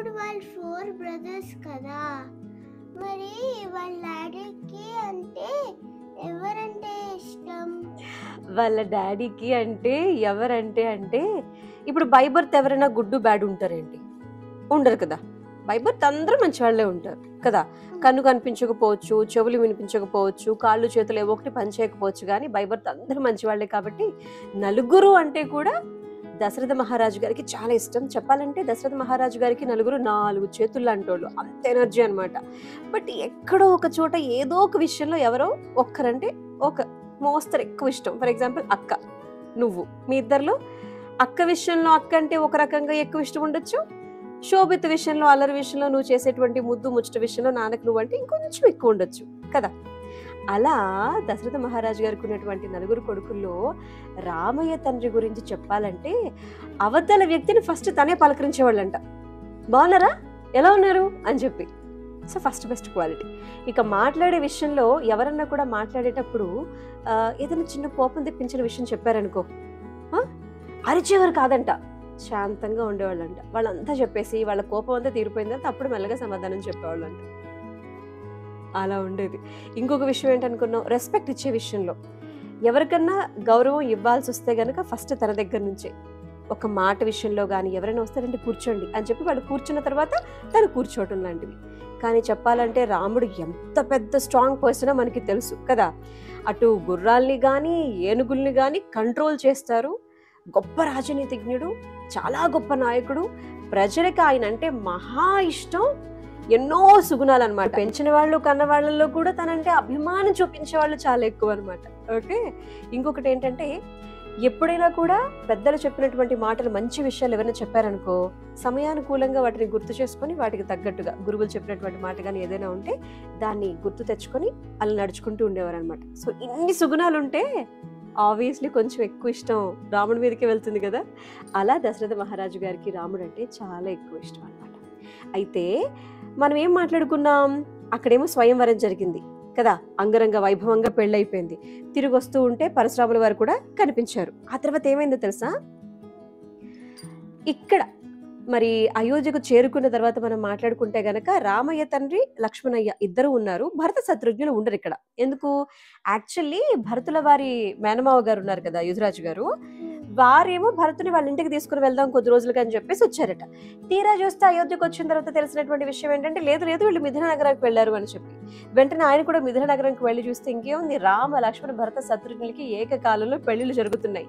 రాముడు వాళ్ళు 4 బ్రదర్స్ కదా, మరి వాళ్ళ డాడీకి అంటే ఎవరంటే ఇష్టం? వాళ్ళ డాడీకి అంటే ఎవరంటే అంటే ఇప్పుడు బై బర్త్ ఎవరైనా గుడ్డు బ్యాడ్ ఉంటారేంటి? ఉండరు కదా. బై బర్త్ అందరూ మంచి వాళ్ళే ఉంటారు కదా. కన్ను కనిపించకపోవచ్చు, చెవులు వినిపించకపోవచ్చు, కాళ్ళు చేతులు ఏవో ఒకటి పని చేయకపోవచ్చు, కానీ బై బర్త్ అందరూ మంచి వాళ్ళే. కాబట్టి నలుగురు అంటే కూడా దశరథ మహారాజు గారికి చాలా ఇష్టం. చెప్పాలంటే దశరథ మహారాజు గారికి నలుగురు 4 చేతులు అంటోళ్ళు, అంత ఎనర్జీ అనమాట. బట్ ఎక్కడో ఒక చోట ఏదో ఒక విషయంలో ఎవరో ఒక్కరంటే ఒక మోస్తరు ఎక్కువ ఇష్టం. ఫర్ ఎగ్జాంపుల్ అక్క, నువ్వు, మీ ఇద్దరిలో అక్క విషయంలో అక్క అంటే ఒక రకంగా ఎక్కువ ఇష్టం ఉండొచ్చు. శోభిత విషయంలో, అల్లరి విషయంలో, నువ్వు చేసేటువంటి ముద్దు ముచ్చట విషయంలో నాన్నకు నువ్వు అంటే ఇంకొంచెం ఎక్కువ ఉండొచ్చు కదా. అలా దశరథ మహారాజు గారికి ఉన్నటువంటి నలుగురు కొడుకుల్లో రామయ్య తండ్రి గురించి చెప్పాలంటే అవతల వ్యక్తిని ఫస్ట్ తనే పలకరించేవాళ్ళంట. బాగున్నారా, ఎలా ఉన్నారు అని చెప్పి. So first best quality. ఇక మాట్లాడే విషయంలో ఎవరన్నా కూడా మాట్లాడేటప్పుడు ఏదైనా చిన్న కోపం తెప్పించిన విషయం చెప్పారనుకో, అరిచేవారు కాదంట, శాంతంగా ఉండేవాళ్ళంట. వాళ్ళంతా చెప్పేసి వాళ్ళ కోపం అంతా తీరిపోయిన తర్వాత అప్పుడు మెల్లగా సమాధానం చెప్పేవాళ్ళంట. అలా ఉండేది. ఇంకొక విషయం ఏంటనుకున్నావు, రెస్పెక్ట్ ఇచ్చే విషయంలో ఎవరికన్నా గౌరవం ఇవ్వాల్సి వస్తే గనక ఫస్ట్ తన దగ్గర నుంచే ఒక మాట విషయంలో కానీ ఎవరైనా వస్తారంటే కూర్చోండి అని చెప్పి వాళ్ళు కూర్చున్న తర్వాత తను కూర్చోవటం లాంటివి. కానీ చెప్పాలంటే రాముడు ఎంత పెద్ద స్ట్రాంగ్ పర్సనో మనకి తెలుసు కదా. అటు గుర్రాల్ని కానీ ఏనుగుల్ని కానీ కంట్రోల్ చేస్తారు. గొప్ప రాజనీతిజ్ఞుడు, చాలా గొప్ప నాయకుడు. ప్రజలకి ఆయన అంటే మహా ఇష్టం. ఎన్నో సుగుణాలు అనమాట. పెంచిన వాళ్ళు కన్న వాళ్ళల్లో కూడా తనంటే అభిమానం చూపించే వాళ్ళు చాలా ఎక్కువ అనమాట. ఓకే. ఇంకొకటి ఏంటంటే ఎప్పుడైనా కూడా పెద్దలు చెప్పినటువంటి మాటలు, మంచి విషయాలు ఎవరైనా చెప్పారనుకో, సమయానుకూలంగా వాటిని గుర్తు చేసుకొని వాటికి తగ్గట్టుగా గురువులు చెప్పినటువంటి మాట కానీ ఏదైనా ఉంటే దాన్ని గుర్తు తెచ్చుకొని అలా నడుచుకుంటూ ఉండేవారు అనమాట. సో ఇన్ని సుగుణాలు ఉంటే ఆబ్వియస్లీ కొంచెం ఎక్కువ ఇష్టం రాముడి మీదకే వెళ్తుంది కదా. అలా దశరథ మహారాజు గారికి రాముడు అంటే చాలా ఎక్కువ ఇష్టం అనమాట. అయితే మనం ఏం మాట్లాడుకున్నాం, అక్కడేమో స్వయంవరం జరిగింది కదా, అంగరంగ వైభవంగా పెళ్ళైపోయింది. తిరిగి వస్తూ ఉంటే పరశురాముల వారు కూడా కనిపించారు. ఆ తర్వాత ఏమైందో తెలుసా, ఇక్కడ మరి అయోధ్యకు చేరుకున్న తర్వాత మనం మాట్లాడుకుంటే గనక రామయ్య తండ్రి లక్ష్మణయ్య ఇద్దరు ఉన్నారు, భరత శత్రుఘ్నులు ఉండరు ఇక్కడ. ఎందుకు, యాక్చువల్లీ భరతుల వారి మేనమావ గారు ఉన్నారు కదా యుధరాజు గారు, వారేమో భరతుని వాళ్ళ ఇంటికి తీసుకుని వెళ్దాం కొద్ది రోజులుగా అని చెప్పేసి వచ్చారట. తీరా చూస్తే అయోధ్యకు వచ్చిన తర్వాత తెలిసినటువంటి విషయం ఏంటంటే లేదు లేదు వీళ్ళు మిథిల నగరానికి వెళ్ళారు అని చెప్పి. వెంటనే ఆయన కూడా మిథిల నగరానికి వెళ్ళి చూస్తే ఇంకేముంది, రామ లక్ష్మణ భరత శత్రుఘ్నులకి ఏకకాలంలో పెళ్లిళ్ళు జరుగుతున్నాయి.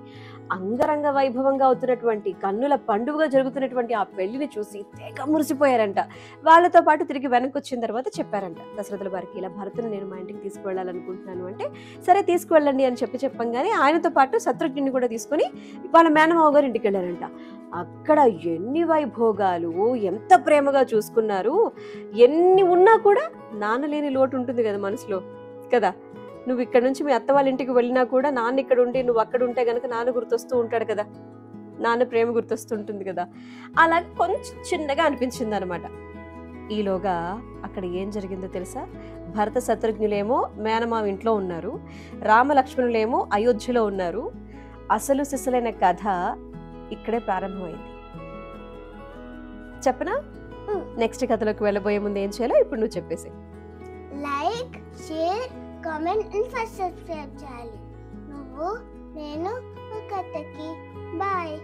అంగరంగ వైభవంగా అవుతున్నటువంటి, కన్నుల పండుగగా జరుగుతున్నటువంటి ఆ పెళ్లిని చూసి తెగ మురిసిపోయారంట. వాళ్ళతో పాటు తిరిగి వెనక్కి వచ్చిన తర్వాత చెప్పారంట దశరథుల వారికి, ఇలా భరతుని నేను మా ఇంటికి తీసుకువెళ్ళాలనుకుంటున్నాను అంటే సరే తీసుకువెళ్ళండి అని చెప్పంగానే ఆయనతో పాటు శత్రుఘ్నుని కూడా తీసుకుని వాళ్ళ మేనమావ గారు ఇంటికి వెళ్ళారంట. అక్కడ ఎన్ని వైభోగాలు, ఎంత ప్రేమగా చూసుకున్నారు. ఎన్ని ఉన్నా కూడా నాన్న లేని లోటు ఉంటుంది కదా మనసులో కదా. నువ్వు ఇక్కడ నుంచి మీ అత్త వాళ్ళ ఇంటికి వెళ్ళినా కూడా నాన్న ఇక్కడ ఉండి నువ్వు అక్కడ ఉంటే గనక నాన్న గుర్తొస్తూ ఉంటాడు కదా, నాన్న ప్రేమ గుర్తొస్తుంటుంది కదా. అలాగే కొంచెం చిన్నగా అనిపించింది అనమాట. ఈలోగా అక్కడ ఏం జరిగిందో తెలుసా, భరత శత్రుఘ్నులేమో మేనమావ ఇంట్లో ఉన్నారు, రామ లక్ష్మణులేమో అయోధ్యలో ఉన్నారు. అసలు సిసలైన కథ ఇక్కడే ప్రారంభమైంది. చెప్పనా? నెక్స్ట్ కథలోకి వెళ్ళబోయే ముందు ఏం చేయాలో ఇప్పుడు నువ్వు చెప్పేసి. Like, share, comment and first subscribe చేయాలి. నువ్వు నేను కథకి బాయ్.